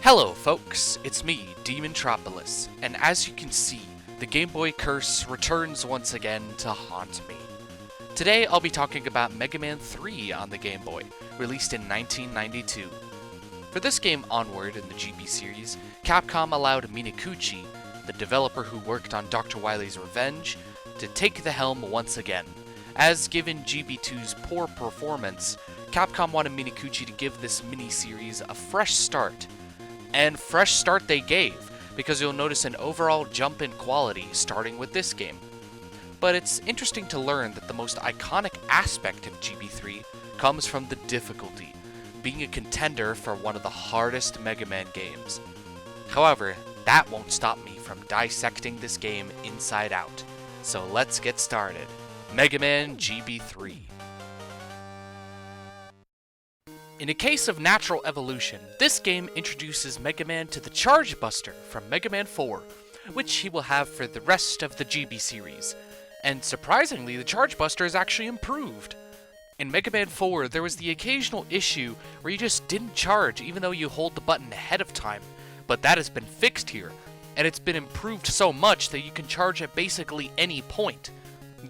Hello folks, it's me, DeMontropolis, and as you can see, the Game Boy curse returns once again to haunt me. Today I'll be talking about Mega Man 3 on the Game Boy, released in 1992. For this game onward in the GB series, Capcom allowed Minakuchi, the developer who worked on Dr. Wily's Revenge, to take the helm once again. As given GB2's poor performance, Capcom wanted Minakuchi to give this mini-series a fresh start. And fresh start they gave, because you'll notice an overall jump in quality starting with this game. But it's interesting to learn that the most iconic aspect of GB3 comes from the difficulty, being a contender for one of the hardest Mega Man games. However, that won't stop me from dissecting this game inside out. So let's get started. Mega Man GB3. In a case of natural evolution, this game introduces Mega Man to the Charge Buster from Mega Man 4, which he will have for the rest of the GB series. And surprisingly, the Charge Buster is actually improved. In Mega Man 4, there was the occasional issue where you just didn't charge even though you hold the button ahead of time, but that has been fixed here, and it's been improved so much that you can charge at basically any point.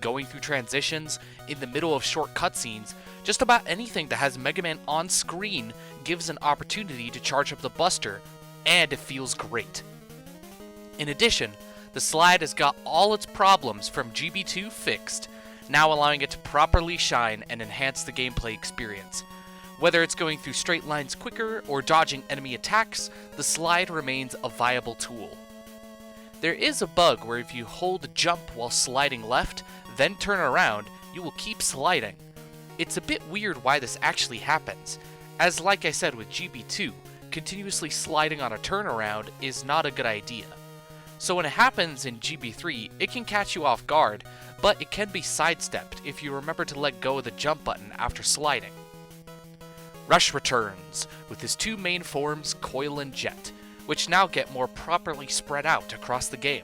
Going through transitions, in the middle of short cutscenes, just about anything that has Mega Man on screen gives an opportunity to charge up the Buster, and it feels great. In addition, the slide has got all its problems from GB2 fixed, now allowing it to properly shine and enhance the gameplay experience. Whether it's going through straight lines quicker or dodging enemy attacks, the slide remains a viable tool. There is a bug where if you hold jump while sliding left, then turn around, you will keep sliding. It's a bit weird why this actually happens, as like I said with GB2, continuously sliding on a turnaround is not a good idea. So when it happens in GB3, it can catch you off guard, but it can be sidestepped if you remember to let go of the jump button after sliding. Rush returns, with his two main forms, Coil and Jet, which now get more properly spread out across the game.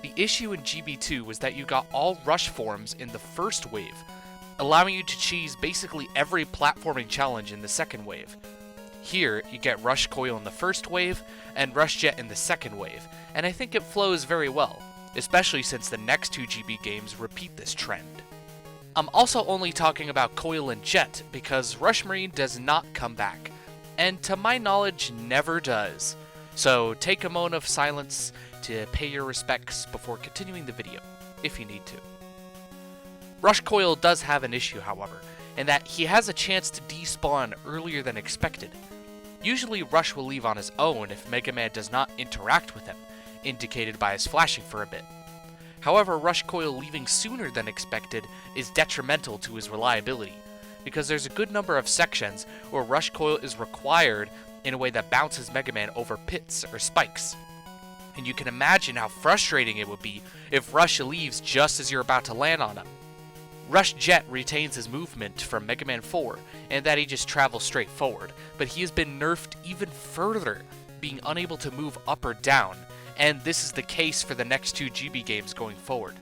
The issue in GB2 was that you got all Rush forms in the first wave, allowing you to cheese basically every platforming challenge in the second wave. Here, you get Rush Coil in the first wave, and Rush Jet in the second wave, and I think it flows very well, especially since the next two GB games repeat this trend. I'm also only talking about Coil and Jet because Rush Marine does not come back, and to my knowledge never does. So take a moment of silence to pay your respects before continuing the video, if you need to. Rush Coil does have an issue, however, in that he has a chance to despawn earlier than expected. Usually Rush will leave on his own if Mega Man does not interact with him, indicated by his flashing for a bit. However, Rush Coil leaving sooner than expected is detrimental to his reliability, because there's a good number of sections where Rush Coil is required in a way that bounces Mega Man over pits or spikes. And you can imagine how frustrating it would be if Rush leaves just as you're about to land on him. Rush Jet retains his movement from Mega Man 4, and that he just travels straight forward, but he has been nerfed even further, being unable to move up or down, and this is the case for the next two GB games going forward.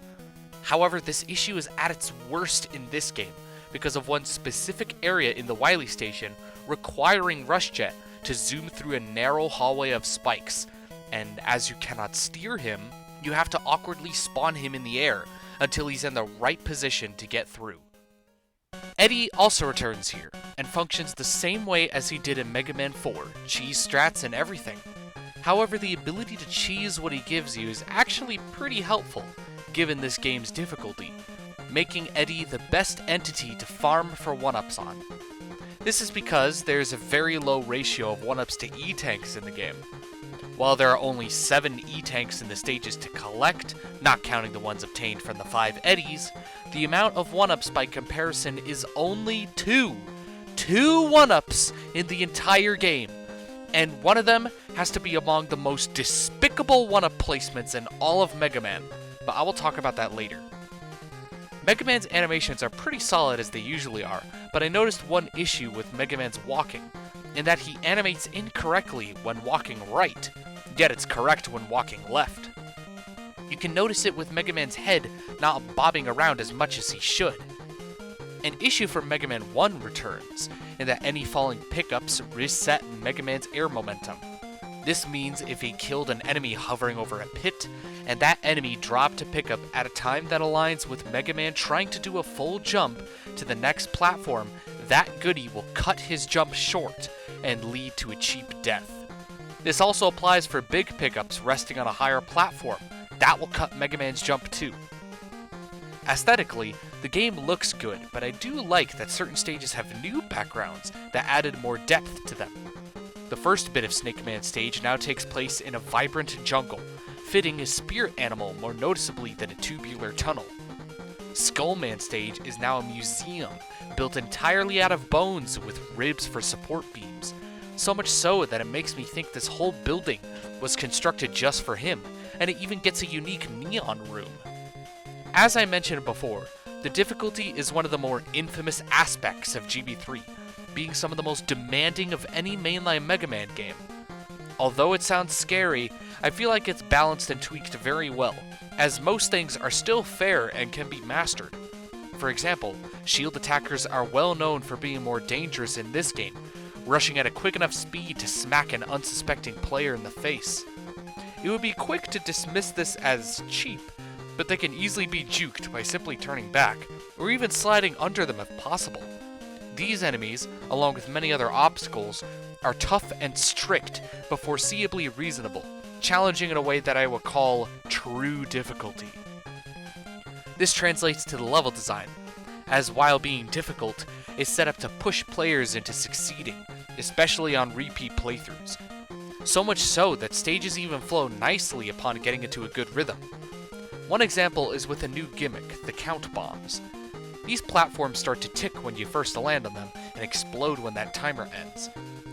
However, this issue is at its worst in this game, because of one specific area in the Wily Station requiring Rush Jet to zoom through a narrow hallway of spikes, and as you cannot steer him, you have to awkwardly spawn him in the air until he's in the right position to get through. Eddie also returns here, and functions the same way as he did in Mega Man 4, cheese strats and everything. However, the ability to cheese what he gives you is actually pretty helpful, given this game's difficulty, making Eddie the best entity to farm for 1-ups on. This is because there's a very low ratio of 1-ups to E-tanks in the game. While there are only 7 E-tanks in the stages to collect, not counting the ones obtained from the 5 Eddies, the amount of 1-ups by comparison is only 2. 2 1-ups in the entire game, and one of them has to be among the most despicable 1-up placements in all of Mega Man, but I will talk about that later. Mega Man's animations are pretty solid as they usually are, but I noticed one issue with Mega Man's walking, in that he animates incorrectly when walking right, yet it's correct when walking left. You can notice it with Mega Man's head not bobbing around as much as he should. An issue for Mega Man 1 returns, in that any falling pickups reset Mega Man's air momentum. This means if he killed an enemy hovering over a pit, and that enemy dropped a pickup at a time that aligns with Mega Man trying to do a full jump to the next platform, that goodie will cut his jump short and lead to a cheap death. This also applies for big pickups resting on a higher platform. That will cut Mega Man's jump too. Aesthetically, the game looks good, but I do like that certain stages have new backgrounds that added more depth to them. The first bit of Snake Man stage now takes place in a vibrant jungle, fitting a spirit animal more noticeably than a tubular tunnel. Skull Man stage is now a museum, built entirely out of bones with ribs for support beams. So much so that it makes me think this whole building was constructed just for him, and it even gets a unique neon room. As I mentioned before, the difficulty is one of the more infamous aspects of GB3, being some of the most demanding of any mainline Mega Man game. Although it sounds scary, I feel like it's balanced and tweaked very well, as most things are still fair and can be mastered. For example, shield attackers are well known for being more dangerous in this game, rushing at a quick enough speed to smack an unsuspecting player in the face. It would be quick to dismiss this as cheap, but they can easily be juked by simply turning back, or even sliding under them if possible. These enemies, along with many other obstacles, are tough and strict, but foreseeably reasonable, challenging in a way that I would call true difficulty. This translates to the level design, as while being difficult, is set up to push players into succeeding, especially on repeat playthroughs. So much so that stages even flow nicely upon getting into a good rhythm. One example is with a new gimmick, the count bombs. These platforms start to tick when you first land on them, and explode when that timer ends.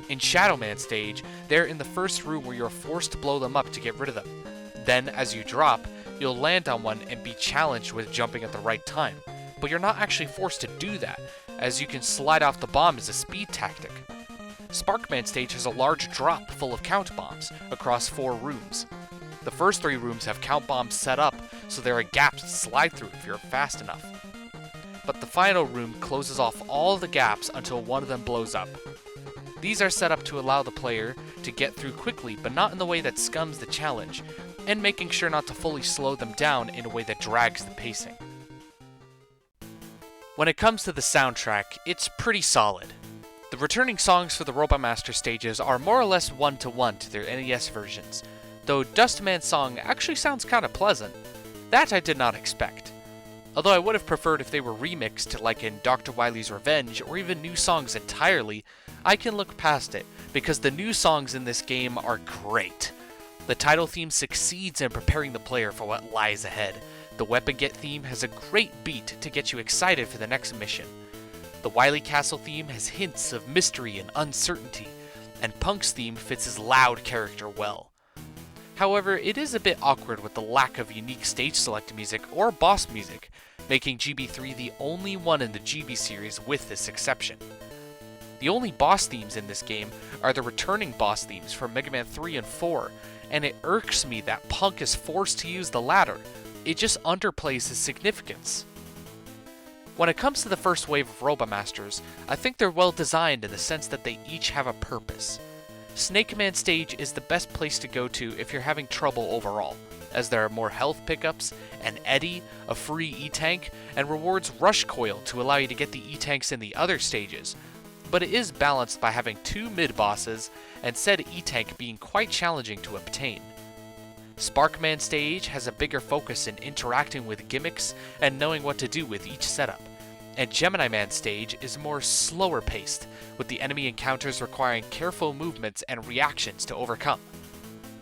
In Shadow Man stage, they're in the first room where you're forced to blow them up to get rid of them. Then, as you drop, you'll land on one and be challenged with jumping at the right time. But you're not actually forced to do that, as you can slide off the bomb as a speed tactic. Sparkman stage has a large drop full of count bombs across 4 rooms. The first 3 rooms have count bombs set up, so there are gaps to slide through if you're fast enough. But the final room closes off all the gaps until one of them blows up. These are set up to allow the player to get through quickly, but not in the way that scums the challenge, and making sure not to fully slow them down in a way that drags the pacing. When it comes to the soundtrack, it's pretty solid. The returning songs for the Robot Master stages are more or less one-to-one to their NES versions, though Dustman's song actually sounds kinda pleasant. That I did not expect. Although I would have preferred if they were remixed, like in Dr. Wily's Revenge, or even new songs entirely, I can look past it, because the new songs in this game are great. The title theme succeeds in preparing the player for what lies ahead. The Weapon Get theme has a great beat to get you excited for the next mission. The Wily Castle theme has hints of mystery and uncertainty, and Punk's theme fits his loud character well. However, it is a bit awkward with the lack of unique stage select music or boss music, making GB3 the only one in the GB series with this exception. The only boss themes in this game are the returning boss themes from Mega Man 3 and 4, and it irks me that Punk is forced to use the latter. It just underplays his significance. When it comes to the first wave of Robot Masters, I think they're well designed in the sense that they each have a purpose. Snake Man stage is the best place to go to if you're having trouble overall, as there are more health pickups, an Eddy, a free E-Tank, and rewards Rush Coil to allow you to get the E-Tanks in the other stages, but it is balanced by having 2 mid-bosses, and said E-Tank being quite challenging to obtain. Sparkman stage has a bigger focus in interacting with gimmicks and knowing what to do with each setup, and Gemini Man stage is more slower paced, with the enemy encounters requiring careful movements and reactions to overcome.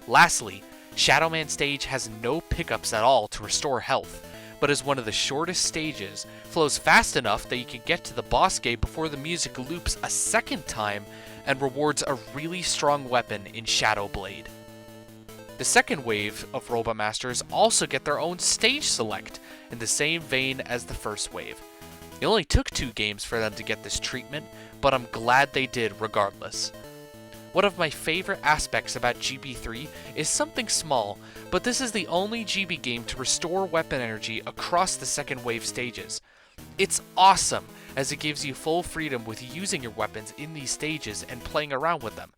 Lastly, Shadow Man stage has no pickups at all to restore health, but is one of the shortest stages, flows fast enough that you can get to the boss gate before the music loops a second time, and rewards a really strong weapon in Shadow Blade. The second wave of Robot Masters also get their own stage select, in the same vein as the first wave. It only took 2 games for them to get this treatment, but I'm glad they did regardless. One of my favorite aspects about GB3 is something small, but this is the only GB game to restore weapon energy across the second wave stages. It's awesome, as it gives you full freedom with using your weapons in these stages and playing around with them.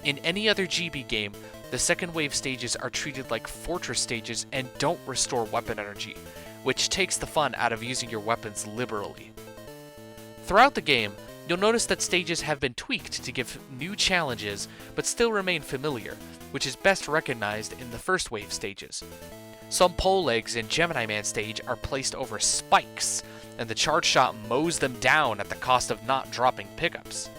In any other GB game, the second wave stages are treated like fortress stages and don't restore weapon energy, which takes the fun out of using your weapons liberally. Throughout the game, you'll notice that stages have been tweaked to give new challenges but still remain familiar, which is best recognized in the first wave stages. Some pole legs in Gemini Man stage are placed over spikes, and the charge shot mows them down at the cost of not dropping pickups.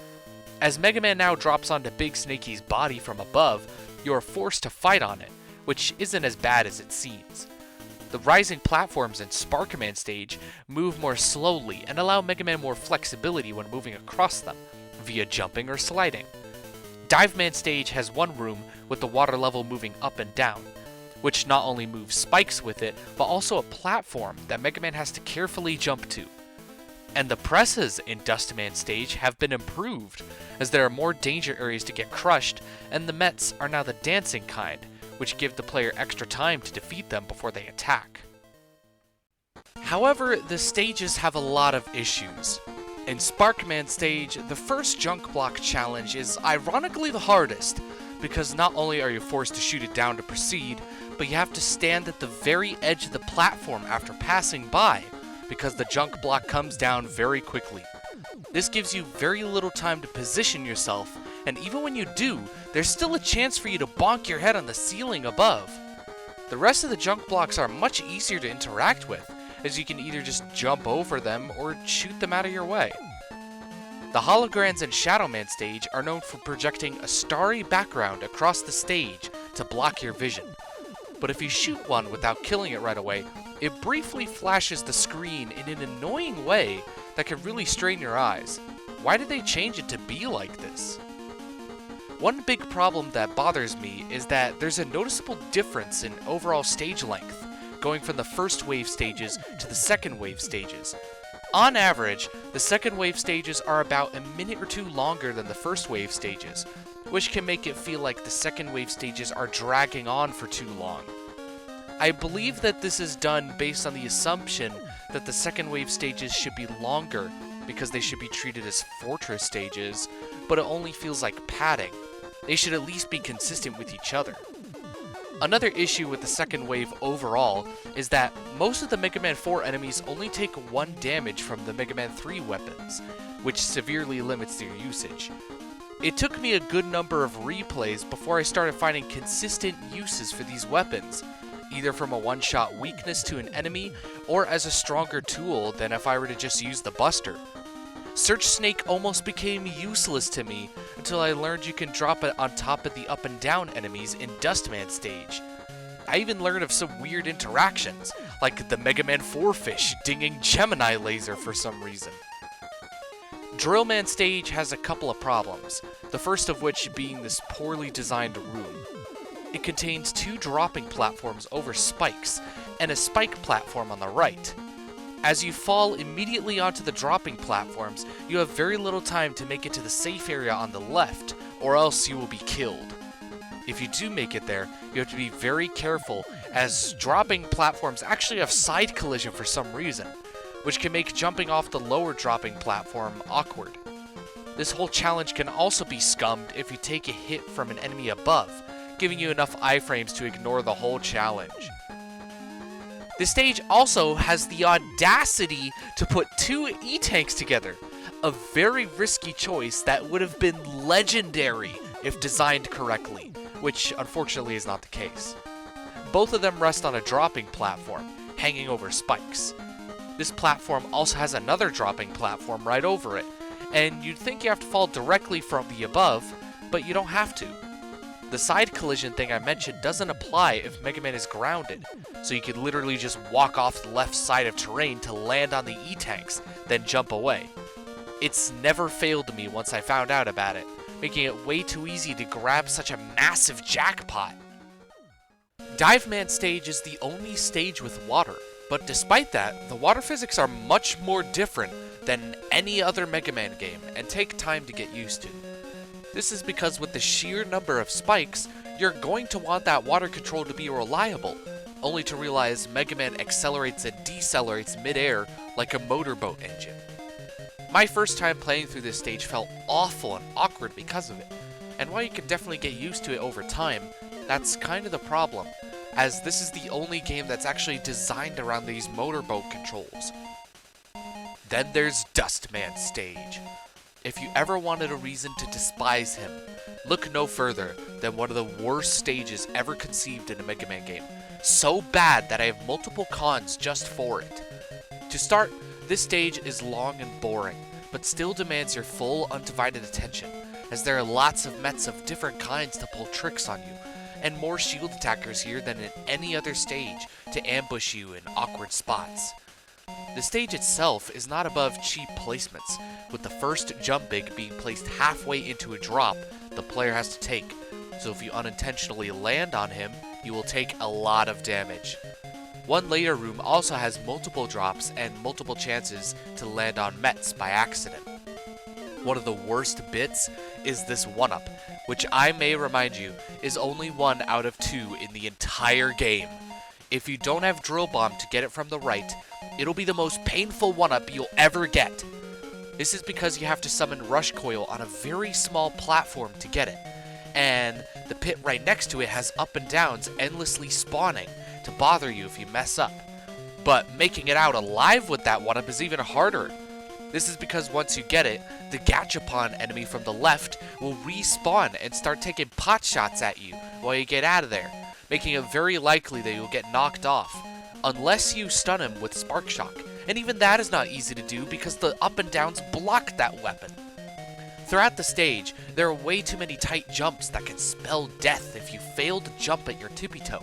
As Mega Man now drops onto Big Snakey's body from above, you are forced to fight on it, which isn't as bad as it seems. The rising platforms in Spark Man stage move more slowly and allow Mega Man more flexibility when moving across them, via jumping or sliding. Dive Man stage has one room with the water level moving up and down, which not only moves spikes with it, but also a platform that Mega Man has to carefully jump to. And the presses in Dust Man stage have been improved, as there are more danger areas to get crushed, and the Mets are now the dancing kind, which give the player extra time to defeat them before they attack. However, the stages have a lot of issues. In Sparkman stage, the first junk block challenge is ironically the hardest, because not only are you forced to shoot it down to proceed, but you have to stand at the very edge of the platform after passing by, because the junk block comes down very quickly. This gives you very little time to position yourself, and even when you do, there's still a chance for you to bonk your head on the ceiling above. The rest of the junk blocks are much easier to interact with, as you can either just jump over them or shoot them out of your way. The holograms in Shadow Man stage are known for projecting a starry background across the stage to block your vision. But if you shoot one without killing it right away, it briefly flashes the screen in an annoying way that can really strain your eyes. Why did they change it to be like this? One big problem that bothers me is that there's a noticeable difference in overall stage length, going from the first wave stages to the second wave stages. On average, the second wave stages are about a minute or two longer than the first wave stages, which can make it feel like the second wave stages are dragging on for too long. I believe that this is done based on the assumption that the second wave stages should be longer because they should be treated as fortress stages, but it only feels like padding. They should at least be consistent with each other. Another issue with the second wave overall is that most of the Mega Man 4 enemies only take 1 damage from the Mega Man 3 weapons, which severely limits their usage. It took me a good number of replays before I started finding consistent uses for these weapons, either from a one-shot weakness to an enemy, or as a stronger tool than if I were to just use the Buster. Search Snake almost became useless to me until I learned you can drop it on top of the up and down enemies in Dustman stage. I even learned of some weird interactions, like the Mega Man 4 fish dinging Gemini laser for some reason. Drillman stage has a couple of problems, the first of which being this poorly designed room. It contains 2 dropping platforms over spikes, and a spike platform on the right. As you fall immediately onto the dropping platforms, you have very little time to make it to the safe area on the left, or else you will be killed. If you do make it there, you have to be very careful, as dropping platforms actually have side collision for some reason, which can make jumping off the lower dropping platform awkward. This whole challenge can also be scummed if you take a hit from an enemy above, giving you enough iframes to ignore the whole challenge. This stage also has the audacity to put 2 E-Tanks together, a very risky choice that would have been legendary if designed correctly, which unfortunately is not the case. Both of them rest on a dropping platform, hanging over spikes. This platform also has another dropping platform right over it, and you'd think you have to fall directly from the above, but you don't have to. The side collision thing I mentioned doesn't apply if Mega Man is grounded, so you could literally just walk off the left side of terrain to land on the E-Tanks, then jump away. It's never failed me once I found out about it, making it way too easy to grab such a massive jackpot. Dive Man stage is the only stage with water, but despite that, the water physics are much more different than any other Mega Man game and take time to get used to. This is because with the sheer number of spikes, you're going to want that water control to be reliable, only to realize Mega Man accelerates and decelerates mid-air like a motorboat engine. My first time playing through this stage felt awful and awkward because of it, and while you can definitely get used to it over time, that's kind of the problem, as this is the only game that's actually designed around these motorboat controls. Then there's Dustman's stage. If you ever wanted a reason to despise him, look no further than one of the worst stages ever conceived in a Mega Man game. So bad that I have multiple cons just for it. To start, this stage is long and boring, but still demands your full undivided attention, as there are lots of Mets of different kinds to pull tricks on you, and more shield attackers here than in any other stage to ambush you in awkward spots. The stage itself is not above cheap placements, with the first jump big being placed halfway into a drop the player has to take, so if you unintentionally land on him, you will take a lot of damage. One later room also has multiple drops and multiple chances to land on Mets by accident. One of the worst bits is this 1-up, which I may remind you is only 1 out of 2 in the entire game. If you don't have Drill Bomb to get it from the right, it'll be the most painful 1-up you'll ever get. This is because you have to summon Rush Coil on a very small platform to get it, and the pit right next to it has up and downs endlessly spawning to bother you if you mess up. But making it out alive with that 1-up is even harder. This is because once you get it, the Gachapon enemy from the left will respawn and start taking pot shots at you while you get out of there, making it very likely that you'll get knocked off, unless you stun him with Spark Shock, and even that is not easy to do because the up and downs block that weapon. Throughout the stage, there are way too many tight jumps that can spell death if you fail to jump at your tippy toe.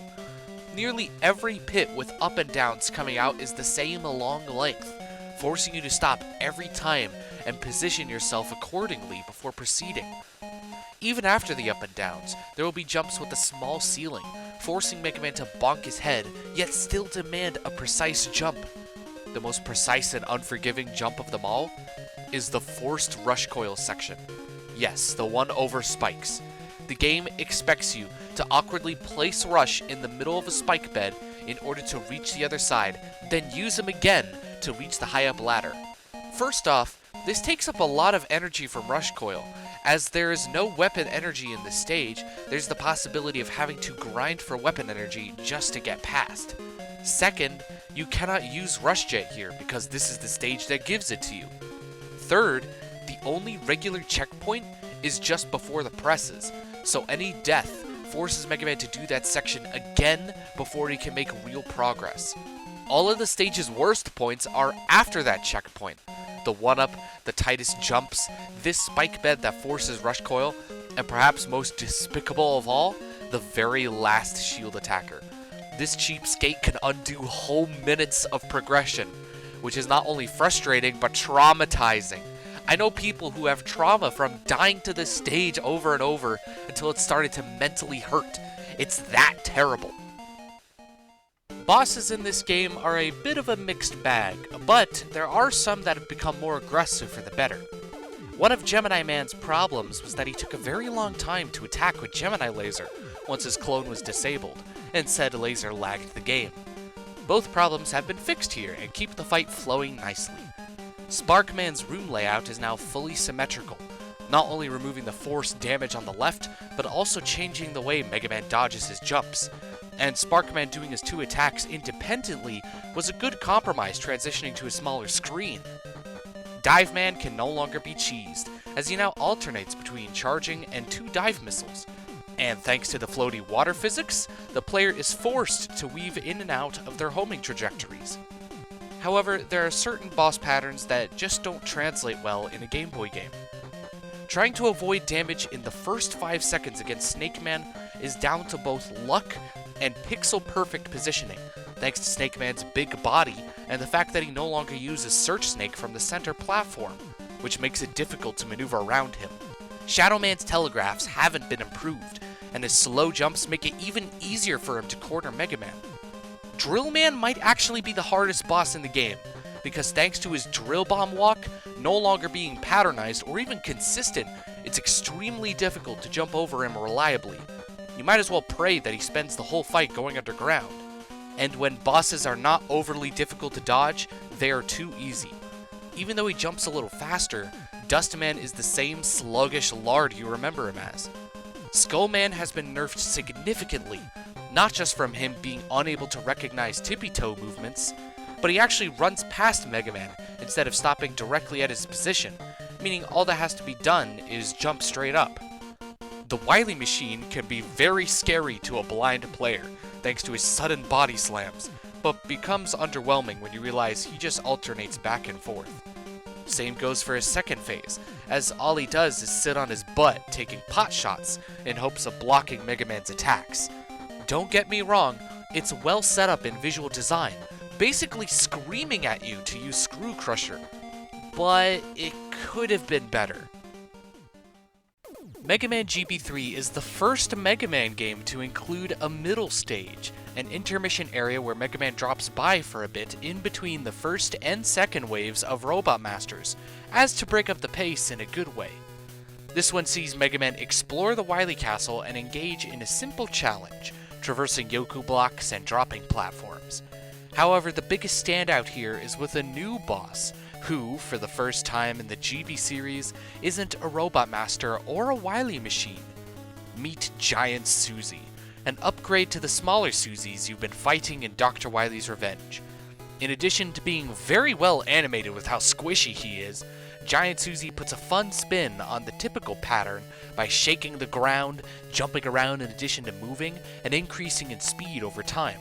Nearly every pit with up and downs coming out is the same long length, forcing you to stop every time and position yourself accordingly before proceeding. Even after the up and downs, there will be jumps with a small ceiling, forcing Mega Man to bonk his head, yet still demand a precise jump. The most precise and unforgiving jump of them all is the forced Rush Coil section. Yes, the one over spikes. The game expects you to awkwardly place Rush in the middle of a spike bed in order to reach the other side, then use him again to reach the high up ladder. First off, this takes up a lot of energy from Rush Coil. As there is no weapon energy in this stage, there's the possibility of having to grind for weapon energy just to get past. Second, you cannot use Rush Jet here because this is the stage that gives it to you. Third, the only regular checkpoint is just before the presses, so any death forces Mega Man to do that section again before he can make real progress. All of the stage's worst points are after that checkpoint. The 1-up, the tightest jumps, this spike bed that forces Rush Coil, and perhaps most despicable of all, the very last shield attacker. This cheapskate can undo whole minutes of progression, which is not only frustrating but traumatizing. I know people who have trauma from dying to this stage over and over until it started to mentally hurt. It's that terrible. Bosses in this game are a bit of a mixed bag, but there are some that have become more aggressive for the better. One of Gemini Man's problems was that he took a very long time to attack with Gemini Laser once his clone was disabled, and said laser lagged the game. Both problems have been fixed here and keep the fight flowing nicely. Sparkman's room layout is now fully symmetrical, not only removing the force damage on the left, but also changing the way Mega Man dodges his jumps. And Sparkman doing his 2 attacks independently was a good compromise transitioning to a smaller screen. Dive Man can no longer be cheesed, as he now alternates between charging and 2 dive missiles. And thanks to the floaty water physics, the player is forced to weave in and out of their homing trajectories. However, there are certain boss patterns that just don't translate well in a Game Boy game. Trying to avoid damage in the first 5 seconds against Snake Man is down to both luck and pixel-perfect positioning, thanks to Snake Man's big body and the fact that he no longer uses Search Snake from the center platform, which makes it difficult to maneuver around him. Shadow Man's telegraphs haven't been improved, and his slow jumps make it even easier for him to corner Mega Man. Drill Man might actually be the hardest boss in the game, because thanks to his Drill Bomb walk no longer being patternized or even consistent, it's extremely difficult to jump over him reliably. You might as well pray that he spends the whole fight going underground. And when bosses are not overly difficult to dodge, they are too easy. Even though he jumps a little faster, Dustman is the same sluggish lard you remember him as. Skullman has been nerfed significantly, not just from him being unable to recognize tippy-toe movements, but he actually runs past Mega Man instead of stopping directly at his position, meaning all that has to be done is jump straight up. The Wily Machine can be very scary to a blind player, thanks to his sudden body slams, but becomes underwhelming when you realize he just alternates back and forth. Same goes for his second phase, as all he does is sit on his butt taking pot shots in hopes of blocking Mega Man's attacks. Don't get me wrong, it's well set up in visual design, basically screaming at you to use Screw Crusher, but it could have been better. Mega Man GB3 is the first Mega Man game to include a middle stage, an intermission area where Mega Man drops by for a bit in between the first and second waves of Robot Masters, as to break up the pace in a good way. This one sees Mega Man explore the Wily Castle and engage in a simple challenge, traversing Yoku blocks and dropping platforms. However, the biggest standout here is with a new boss, who, for the first time in the GB series, isn't a Robot Master or a Wily Machine. Meet Giant Susie, an upgrade to the smaller Susies you've been fighting in Dr. Wily's Revenge. In addition to being very well animated with how squishy he is, Giant Susie puts a fun spin on the typical pattern by shaking the ground, jumping around in addition to moving, and increasing in speed over time.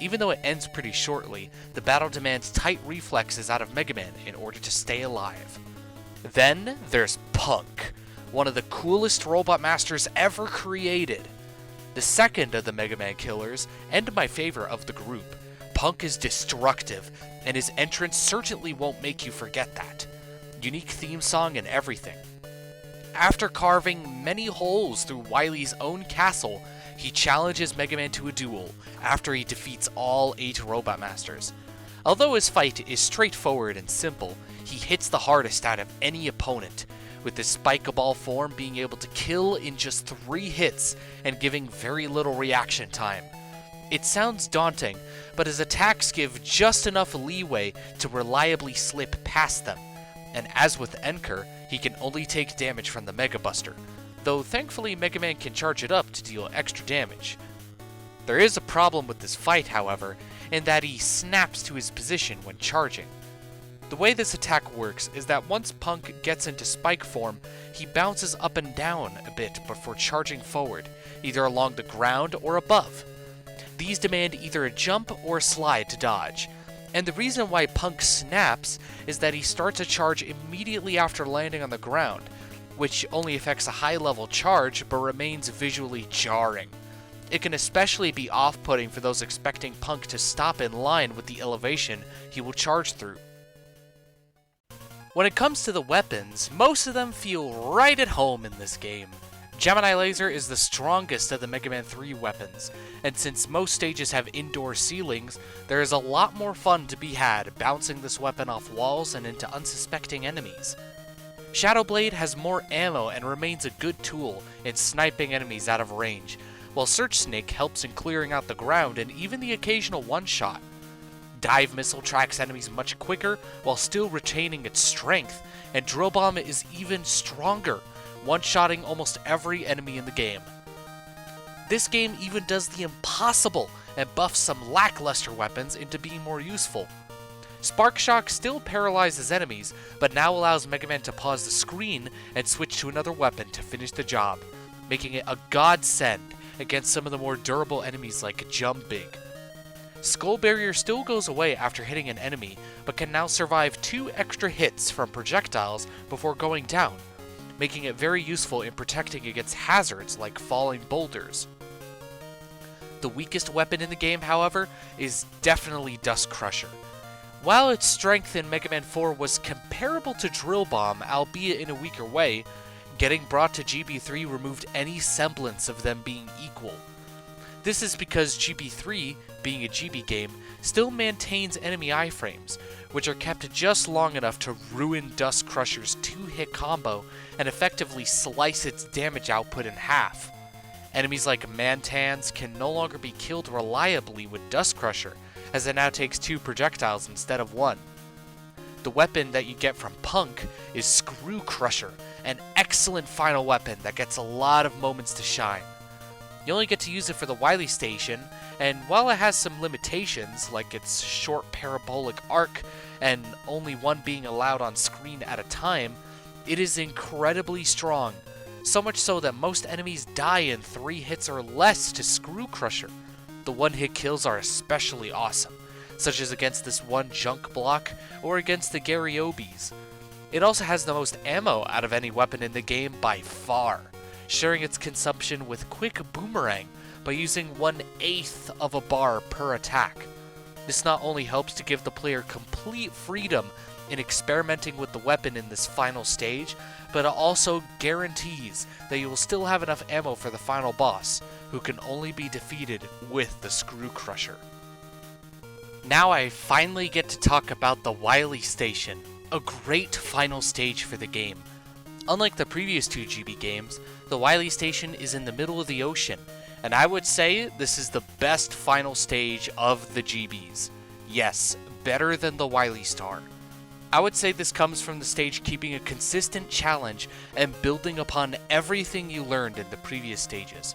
Even though it ends pretty shortly, the battle demands tight reflexes out of Mega Man in order to stay alive. Then there's Punk, one of the coolest Robot Masters ever created. The second of the Mega Man killers, and my favorite of the group, Punk is destructive, and his entrance certainly won't make you forget that. Unique theme song and everything. After carving many holes through Wily's own castle, he challenges Mega Man to a duel after he defeats all 8 Robot Masters. Although his fight is straightforward and simple, he hits the hardest out of any opponent, with his Spike-a-Ball form being able to kill in just 3 hits and giving very little reaction time. It sounds daunting, but his attacks give just enough leeway to reliably slip past them, and as with Enker, he can only take damage from the Mega Buster, though thankfully Mega Man can charge it up to deal extra damage. There is a problem with this fight, however, in that he snaps to his position when charging. The way this attack works is that once Punk gets into Spike form, he bounces up and down a bit before charging forward, either along the ground or above. These demand either a jump or a slide to dodge, and the reason why Punk snaps is that he starts a charge immediately after landing on the ground, which only affects a high-level charge but remains visually jarring. It can especially be off-putting for those expecting Punk to stop in line with the elevation he will charge through. When it comes to the weapons, most of them feel right at home in this game. Gemini Laser is the strongest of the Mega Man 3 weapons, and since most stages have indoor ceilings, there is a lot more fun to be had bouncing this weapon off walls and into unsuspecting enemies. Shadow Blade has more ammo and remains a good tool in sniping enemies out of range, while Search Snake helps in clearing out the ground and even the occasional one-shot. Dive Missile tracks enemies much quicker while still retaining its strength, and Drill Bomb is even stronger, one-shotting almost every enemy in the game. This game even does the impossible and buffs some lackluster weapons into being more useful. Spark Shock still paralyzes enemies, but now allows Mega Man to pause the screen and switch to another weapon to finish the job, making it a godsend against some of the more durable enemies like Jumbig. Skull Barrier still goes away after hitting an enemy, but can now survive 2 extra hits from projectiles before going down, making it very useful in protecting against hazards like falling boulders. The weakest weapon in the game, however, is definitely Dust Crusher. While its strength in Mega Man 4 was comparable to Drill Bomb, albeit in a weaker way, getting brought to GB3 removed any semblance of them being equal. This is because GB3, being a GB game, still maintains enemy iframes, which are kept just long enough to ruin Dust Crusher's 2-hit combo and effectively slice its damage output in half. Enemies like Mantans can no longer be killed reliably with Dust Crusher, as it now takes 2 projectiles instead of 1. The weapon that you get from Punk is Screw Crusher, an excellent final weapon that gets a lot of moments to shine. You only get to use it for the Wily Station, and while it has some limitations, like its short parabolic arc and only one being allowed on screen at a time, it is incredibly strong. So much so that most enemies die in 3 hits or less to Screw Crusher. The one-hit kills are especially awesome, such as against this one junk block or against the Garyobies. It also has the most ammo out of any weapon in the game by far, sharing its consumption with Quick Boomerang by using 1/8 of a bar per attack. This not only helps to give the player complete freedom in experimenting with the weapon in this final stage, but it also guarantees that you will still have enough ammo for the final boss, who can only be defeated with the Screw Crusher. Now I finally get to talk about the Wily Station, a great final stage for the game. Unlike the previous 2 GB games, the Wily Station is in the middle of the ocean, and I would say this is the best final stage of the GBs. Yes, better than the Wily Star. I would say this comes from the stage keeping a consistent challenge and building upon everything you learned in the previous stages.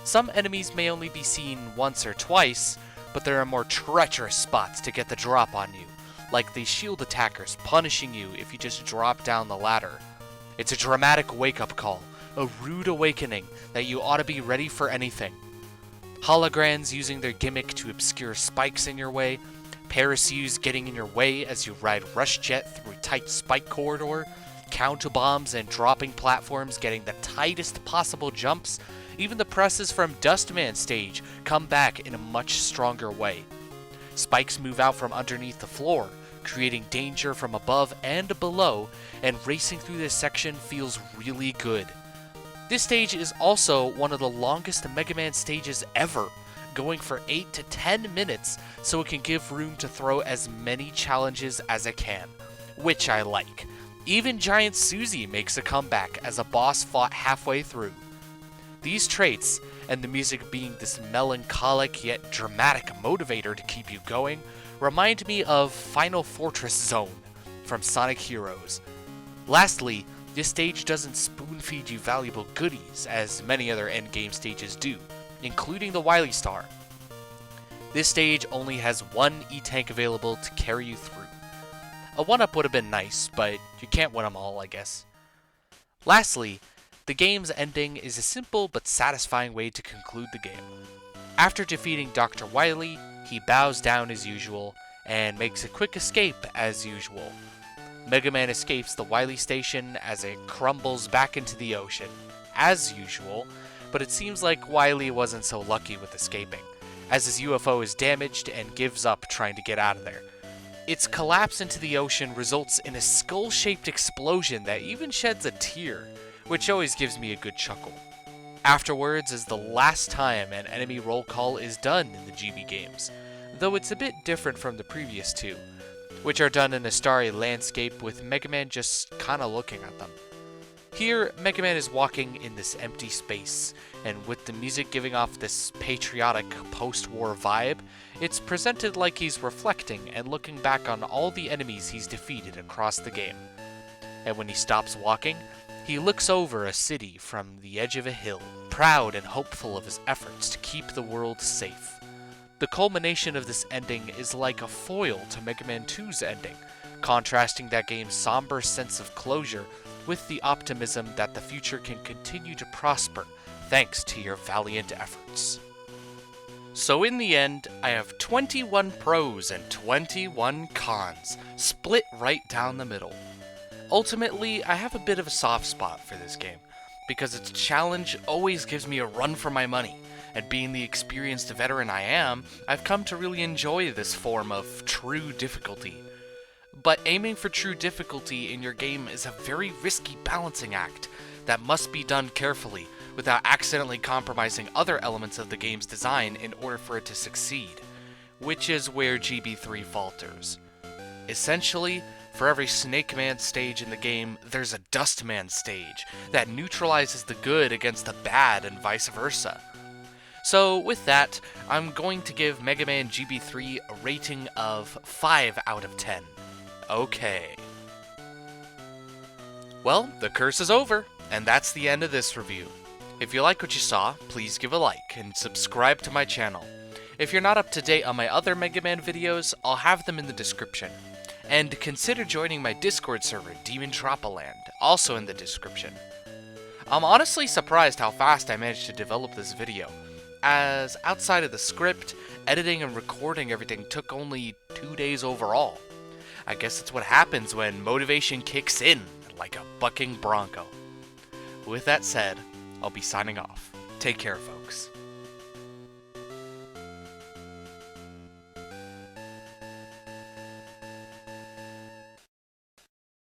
Some enemies may only be seen once or twice, but there are more treacherous spots to get the drop on you, like the shield attackers punishing you if you just drop down the ladder. It's a dramatic wake-up call, a rude awakening that you ought to be ready for anything. Holograms using their gimmick to obscure spikes in your way, Parachutes getting in your way as you ride Rush Jet through a tight spike corridor, counter bombs and dropping platforms getting the tightest possible jumps, even the presses from Dustman stage come back in a much stronger way. Spikes move out from underneath the floor, creating danger from above and below, and racing through this section feels really good. This stage is also one of the longest Mega Man stages ever, going for 8 to 10 minutes so it can give room to throw as many challenges as it can, which I like. Even Giant Susie makes a comeback as a boss fought halfway through. These traits, and the music being this melancholic yet dramatic motivator to keep you going, remind me of Final Fortress Zone from Sonic Heroes. Lastly, this stage doesn't spoon-feed you valuable goodies as many other endgame stages do, including the Wily Star. This stage only has one E-Tank available to carry you through. A 1-up would have been nice, but you can't win them all, I guess. Lastly, the game's ending is a simple but satisfying way to conclude the game. After defeating Dr. Wily, he bows down as usual, and makes a quick escape as usual. Mega Man escapes the Wily Station as it crumbles back into the ocean, as usual, but it seems like Wily wasn't so lucky with escaping, as his UFO is damaged and gives up trying to get out of there. Its collapse into the ocean results in a skull-shaped explosion that even sheds a tear, which always gives me a good chuckle. Afterwards is the last time an enemy roll call is done in the GB games, though it's a bit different from the previous 2, which are done in a starry landscape with Mega Man just kinda looking at them. Here, Mega Man is walking in this empty space, and with the music giving off this patriotic post-war vibe, it's presented like he's reflecting and looking back on all the enemies he's defeated across the game. And when he stops walking, he looks over a city from the edge of a hill, proud and hopeful of his efforts to keep the world safe. The culmination of this ending is like a foil to Mega Man 2's ending, contrasting that game's somber sense of closure with the optimism that the future can continue to prosper thanks to your valiant efforts. So in the end, I have 21 pros and 21 cons, split right down the middle. Ultimately, I have a bit of a soft spot for this game, because its challenge always gives me a run for my money, and being the experienced veteran I am, I've come to really enjoy this form of true difficulty. But aiming for true difficulty in your game is a very risky balancing act that must be done carefully without accidentally compromising other elements of the game's design in order for it to succeed, which is where GB3 falters. Essentially, for every Snake Man stage in the game, there's a Dust Man stage that neutralizes the good against the bad and vice versa. So with that, I'm going to give Mega Man GB3 a rating of 5 out of 10. Okay. Well, the curse is over, and that's the end of this review. If you like what you saw, please give a like and subscribe to my channel. If you're not up to date on my other Mega Man videos, I'll have them in the description. And consider joining my Discord server, DeMontropolis, also in the description. I'm honestly surprised how fast I managed to develop this video, as outside of the script, editing and recording everything took only 2 days overall. I guess it's what happens when motivation kicks in, like a bucking bronco. With that said, I'll be signing off. Take care, folks.